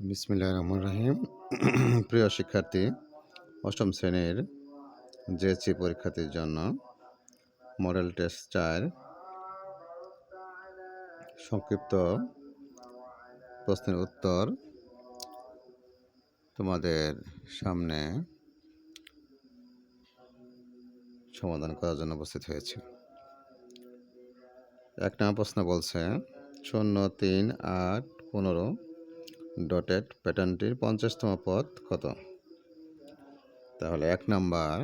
বিসমিল্লাহির রহমানির রহিম। প্রিয় শিক্ষার্থী, অষ্টম শ্রেণীর জেএসসি পরীক্ষার্থীর জন্য মডেল টেস্ট 4 সংক্ষিপ্ত প্রশ্নের উত্তর তোমাদের সামনে সমাধান করার জন্য উপস্থিত হয়েছি। 1 নম্বর প্রশ্ন বলছে 0, 3, 8, 15 ডটেড প্যাটার্নটির 50তম পদ কত? তাহলে 1 নাম্বার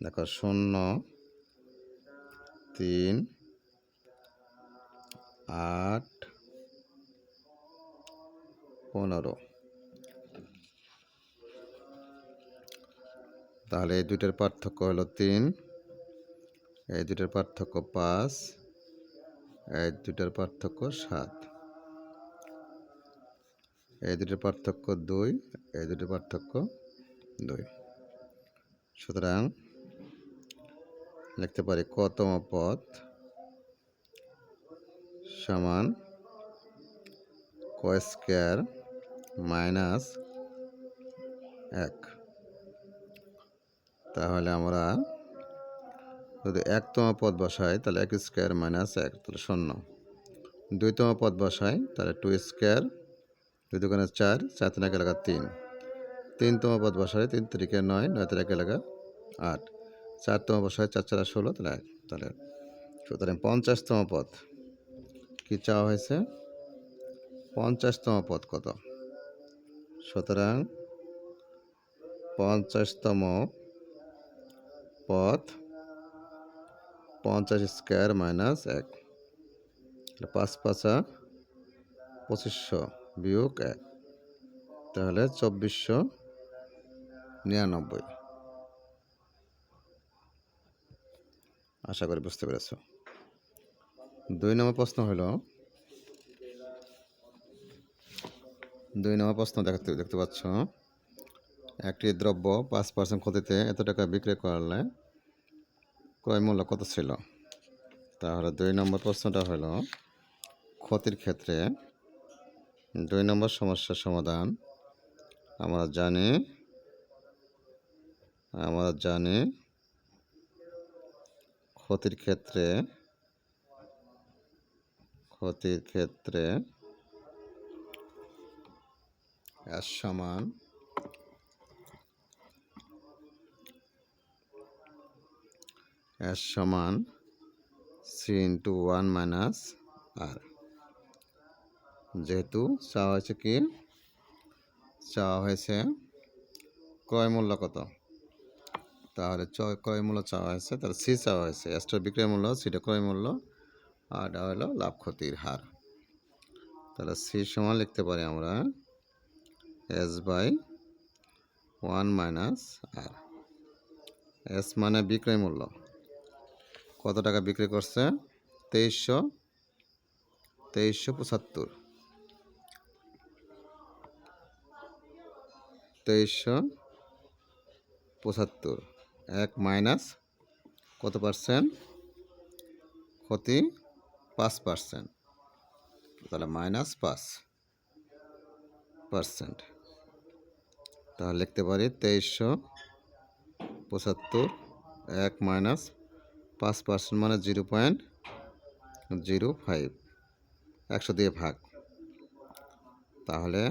দেখো 0, 3, 8, 15। তাহলে এই দুইটার পার্থক্য হলো 3, এই দুইটার পার্থক্য 5, এই দুইটার পার্থক্য 7, এই দুইটার পার্থক্য 2, এই দুইটার পার্থক্য 2। সুতরাং লিখতে পারি কতম পদ সমান ক স্কয়ার মাইনাস 1। তাহলে আমরা যদি 1তম পদ বসাই তাহলে 1 স্কয়ার মাইনাস 1 তাহলে 0। 2তম পদ বসাই তাহলে 2 স্কয়ার, 2 দুগুণে 4, 4 তিনে একে লাগা 3। 3তম পদ বসাই 3 তিরিকে 9, 9 তিনে একে লাগা 8। 4তম বসাই 4 4 16 তাহলে 1। তাহলে সুতরাং 50তম পদ কি চাওয়া হয়েছে? 50তম পদ কত? সুতরাং 50তম পদ 50 স্কয়ার মাইনাস 1, 5 5 2500 বিয়োগ 1, তাহলে 2499। আশা করি বুঝতে পেরেছ। 2 নম্বর প্রশ্ন হলো 2 নম্বর প্রশ্ন দেখতে পাচ্ছ একটি দ্রব্য 5% ক্ষতিতে এত টাকা বিক্রি করলে ক্রয় মূল্য কত ছিল? তাহলে 2 নম্বর প্রশ্নটা হলো ক্ষতির ক্ষেত্রে 2 নম্বর সমস্যার সমাধান। আমরা জানি ক্ষতির ক্ষেত্রে S সমান C × 1 মাইনাস R। যেহেতু চাওয়া হয়েছে ক্রয় মূল্য কত, তাহলে ক্রয় মূল্য চাওয়া হয়েছে, তাহলে সি চাওয়া হয়েছে। এসটার বিক্রয় মূল্য, সিটা ক্রয় মূল্য, আর এটা হলো লাভ ক্ষতির হার। তাহলে সি সমান লিখতে পারি আমরা S/1 মাইনাস আর। এস মানে বিক্রয় মূল্য, কত টাকা বিক্রি করছে? 2375। 2375 1 মাইনাস কত পার্সেন্ট? ক্ষতি 5%, তাহলে মাইনাস 5%। তাহলে লিখতে পারি 2375 1 মাইনাস 5% মানে 0.05, 100 দিয়ে ভাগ। তাহলে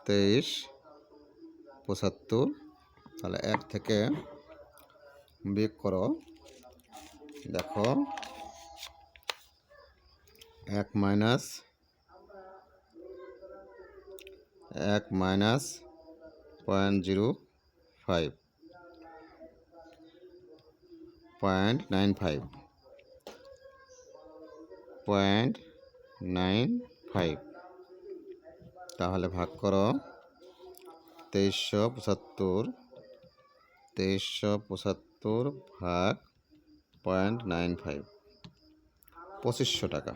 2375, তাহলে 1 থেকে বিয়োগ করো, দেখো 1 মাইনাস 0.05, 0.95, তাহলে ভাগ করো 2375 ভাগ 0.95, 2500 টাকা।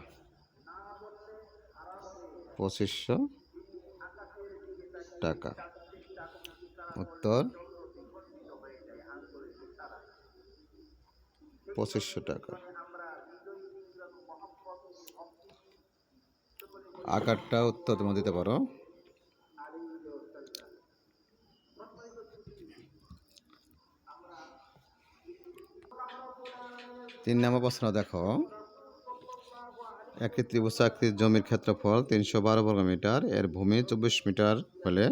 2500 টাকা উত্তর 2500 টাকা। আকারটা উত্তর তোমরা দিতে পারো। তিন নম্বর প্রশ্ন দেখো, একটি ত্রিভুজাকৃতির জমির ক্ষেত্রফল 312 বর্গমিটার, এর ভূমি 24 মিটার হলে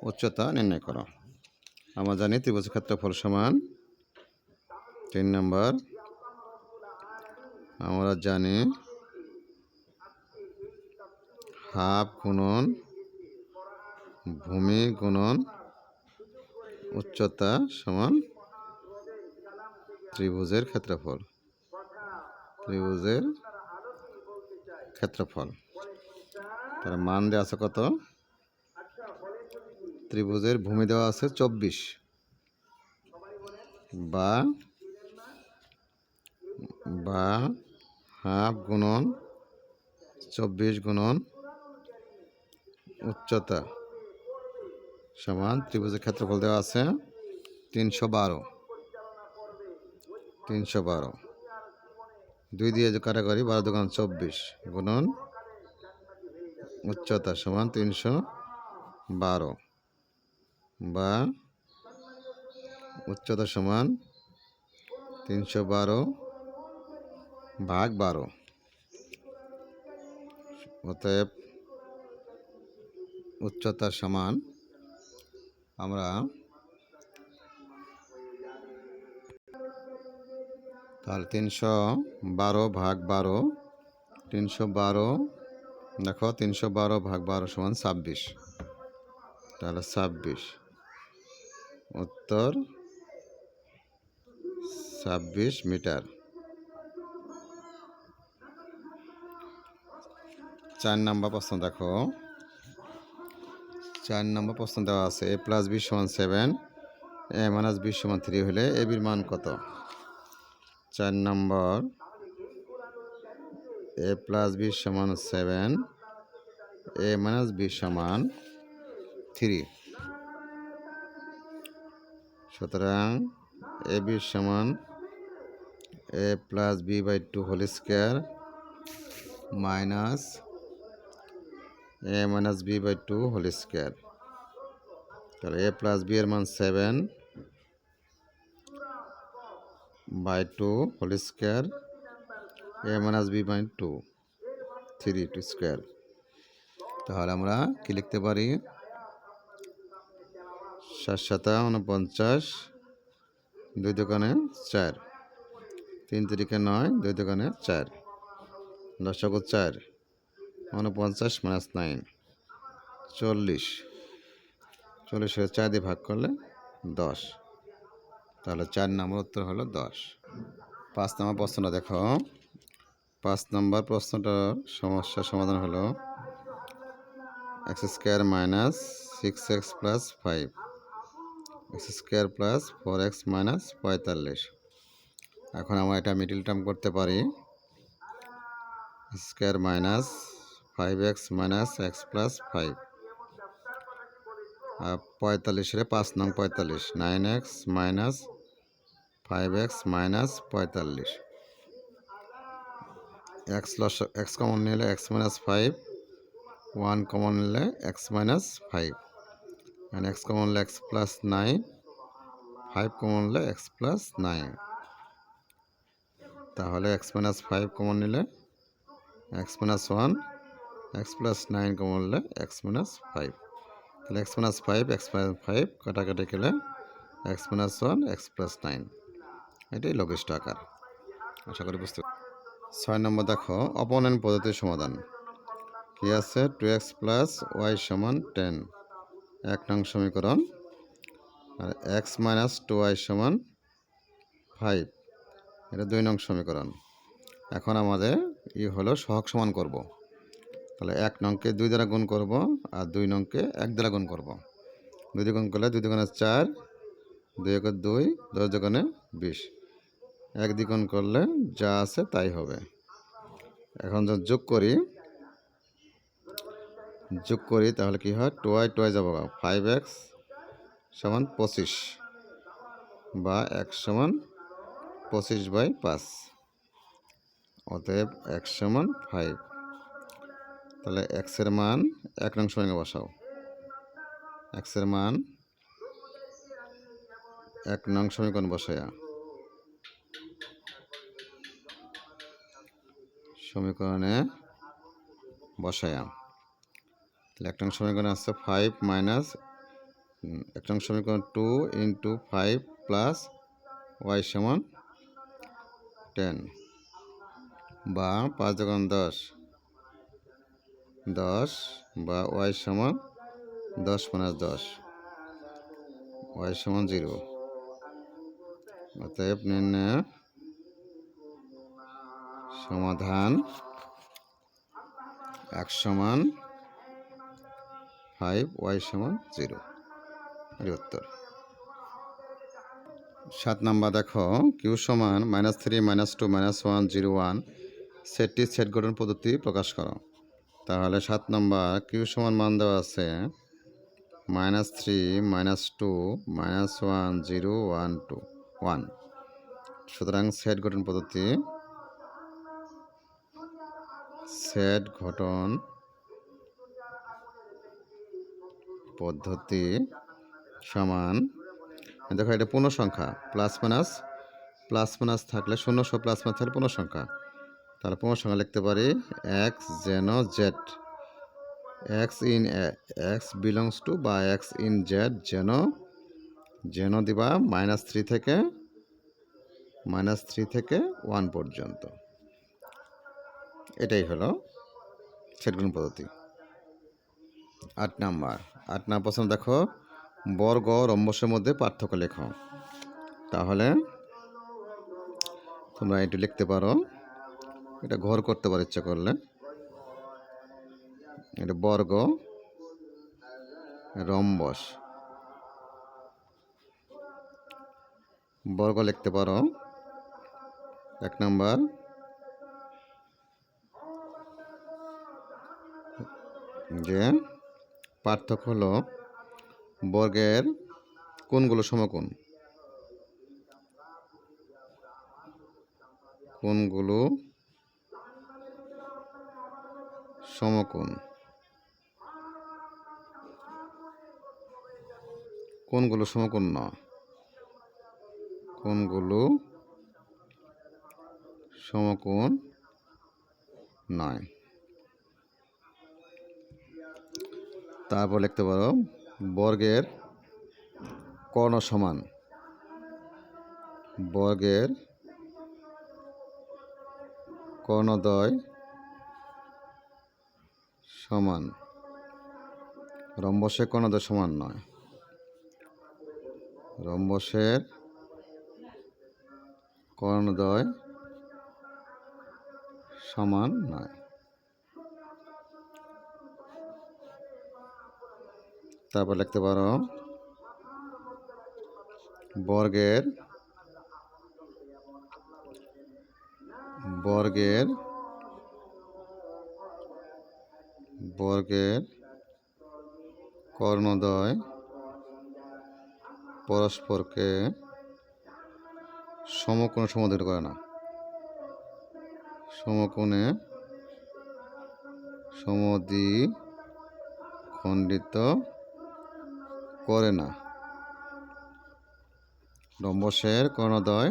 উচ্চতা নির্ণয় করো। আমরা জানি ত্রিভুজের ক্ষেত্রফল সমান 3 নম্বর, আমরা জানি হাফ গুণন ভূমি গুণন উচ্চতা সমান ত্রিভুজের ক্ষেত্রফল। ত্রিভুজের ক্ষেত্রফল তার মান দেওয়া আছে কত? ত্রিভুজের ভূমি দেওয়া আছে 24 বা হাফ গুণন 24 গুণন উচ্চতা সমান ত্রিভুজের ক্ষেত্রফল দেওয়া আছে 312। 2 দিয়ে যে কাটাকাটি 12 দুগুণ 24 গুণন উচ্চতা সমান 312 বা উচ্চতা সমান 312 ভাগ 12। অতএব উচ্চতার সমান আমরা তাহলে 312 ভাগ 12, 312 দেখো 312 ভাগ 12 সমান 26, তাহলে 26 উত্তর 26 মিটার। 4 নম্বর প্রশ্ন দেখো, 4 নম্বর প্রশ্ন দেওয়া আছে a + b = 7, a - b = 3 হলে a b-র মান কত? 4 নম্বর, a + b = 7, a - b = 3, সুতরাং a b সমান a + b/2 whole square minus a - b/2 whole square. তাহলে a + b এর মান 7/2 whole square, a - b/2 3 square. তাহলে আমরা কি লিখতে পারি? 7 × 49, 2 দোকানে 4, 3 তিরিকে 9, 2 দোকানে 4, 10 × 4 49 - 9 40, 40 4 দিয়ে ভাগ করলে 10, তাহলে 4 নম্বর উত্তর হলো 10। 5 নম্বর প্রশ্নটা দেখো, 5 নম্বর প্রশ্নটার সমস্যার সমাধান হলো x² - 6x + 5, x² + 4x - 45। এখন আমরা এটা মিডল টার্ম করতে পারি, x² - 5x - x + 5, আর 45 5 নং 45 9x - 5x - 45, x কমন নিলে x - 5, 1 কমন নিলে x - 5, and x কমন নিলে x + 9, 5 কমন নিলে x + 9, তাহলে x - 5 কমন নিলে x - 1, x + 9 কমন নিলে x - 5, তাহলে x - 5 x - 5 কাটাকাটি গেলে x - 1 x + 9, এটাই লঘিষ্ঠ আকার। আশা করি বুঝতে। 6 নম্বর দেখো, অপনয়ন পদ্ধতির সমাধান কি আছে? 2x + y = 10 1 নং সমীকরণ, আর x - 2y = 5 এটা 2 নং সমীকরণ। এখন আমাদের হলো সহগ সমান করব। তাহলে 1 নংকে 2 দ্বারা গুণ করব আর 2 নংকে 1 দ্বারা গুণ করব। 2 দিয়ে গুণ করলে 2 দুগুণে 4, 2 × 2 10 দুগুণে 20, 1 দিয়ে গুণ করলে যা আছে তাই হবে। এখন যদি যোগ করি তাহলে কি হয়? 2y 2y যাব, 5x = 25 বা x = 25/5, অতএব x = 5। তাহলে এক্সের মান 1 নং সমীকরণে বসাও। এক্সের মান 1 নং সমীকরণ বসায়া সমীকরণে বসায়া তাহলে 1 নং সমীকরণে আসছে 5 মাইনাস 1 নং সমীকরণ 2 ইন্টু 5 প্লাস y সমান 10 বা 5 যখন 10 বা y সমান 10 মাইনাস 10 y সমান 0। অতএব নির্ণয় সমাধান x সমান 5 y সমান 0 এর উত্তর। 7 নাম্বার দেখো কিউ সমান -3 -2 -1 0 1 সেটটি সেট গঠন পদ্ধতি প্রকাশ করো। তাহলে 7 নাম্বার কিউ সমান মান দেওয়া আছে -3 -2 -1 0 1 2 1। সুতরাং সেট গঠন পদ্ধতি সমান, দেখো এটা পূর্ণ সংখ্যা, প্লাস মাইনাস থাকলে শূন্য সহ প্লাস মাইনাস থাকলে পূর্ণ সংখ্যা, তাহলে পূর্ণ সংখ্যা লিখতে পারি এক্স যেন জেড, এক্স বিলংস টু বা এক্স ইন জেড যেন দিবা -3 থেকে 1 পর্যন্ত। এটাই হলো সেটগুণ পদ্ধতি। 8 নাম্বার প্রশ্ন দেখো বর্গ রম্বসের মধ্যে পার্থক্য লেখো। তাহলে তোমরা এটি লিখতে পারো, এটা ঘর করতে পারো ইচ্ছা করলে। এটা বর্গ রম্বস, বর্গ লিখতে পারো। 1 নাম্বার যে পার্থক্য হলো বর্গের কোণগুলো সমকোণ, কোণগুলো সমকোণ না, কোণগুলো সমকোণ নয়। তারপর লিখতে পারো বর্গের কর্ণ সমান, বর্গের কর্ণদ্বয় সমান, রম্বসের কর্ণদ্বয় সমান নয়, রম্বসের কর্ণদ্বয় সমান নয়। তারপর লিখতে পারো বর্গের কর্ণদ্বয় পরস্পরকে সমকোণে সমদ্বিখণ্ডিত করে না, সমকোণে সমদ্বিখণ্ডিত করে না। রম্বসের কর্ণদ্বয়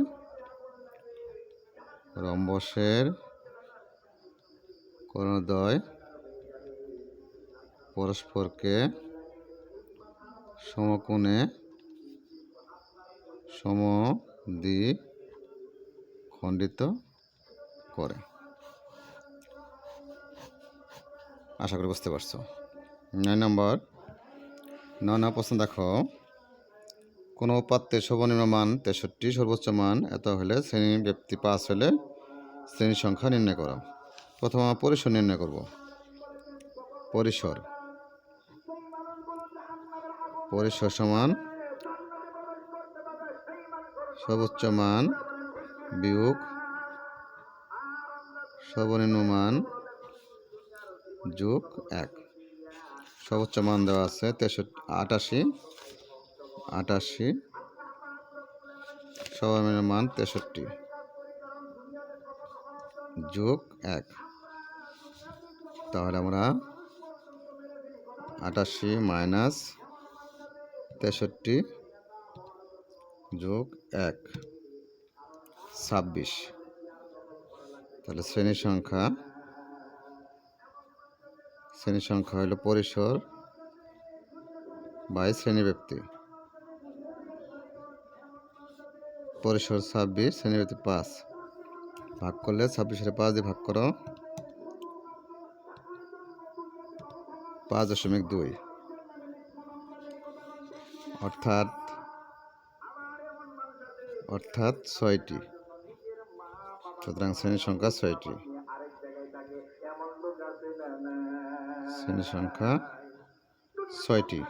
পরস্পরকে সমকোণে সমদ্বিখণ্ডিত করে। আশা করি বুঝতে পারছো। 9 নম্বর প্রশ্ন দেখো কোনো উপাত্তের সর্বনিম্ন মান 63, সর্বোচ্চ মান এত হলে শ্রেণী ব্যাপ্তি 5 হলে শ্রেণীর সংখ্যা নির্ণয় করো। প্রথমে আমরা পরিসর নির্ণয় করব। পরিসর সমান সর্বোচ্চ মান বিয়োগ সর্বনিম্ন মান যোগ 1। সর্বোচ্চ মান দেওয়া আছে 88, সর্বনিম্ন মান 63 যোগ 1। তাহলে আমরা 88 মাইনাস 63 যোগ 1 26। তাহলে শ্রেণীর সংখ্যা হলো পরিসর বাই শ্রেণীব্যাপ্তি। পরিসর 26, শ্রেণীব্যাপ্তি 5, ভাগ করলে 26-এর 5 দিয়ে ভাগ করো 5.2, অর্থাৎ 6টি। সুতরাং শ্রেণীর সংখ্যা 6টি। শ্রেণীর সংখ্যা 6টি।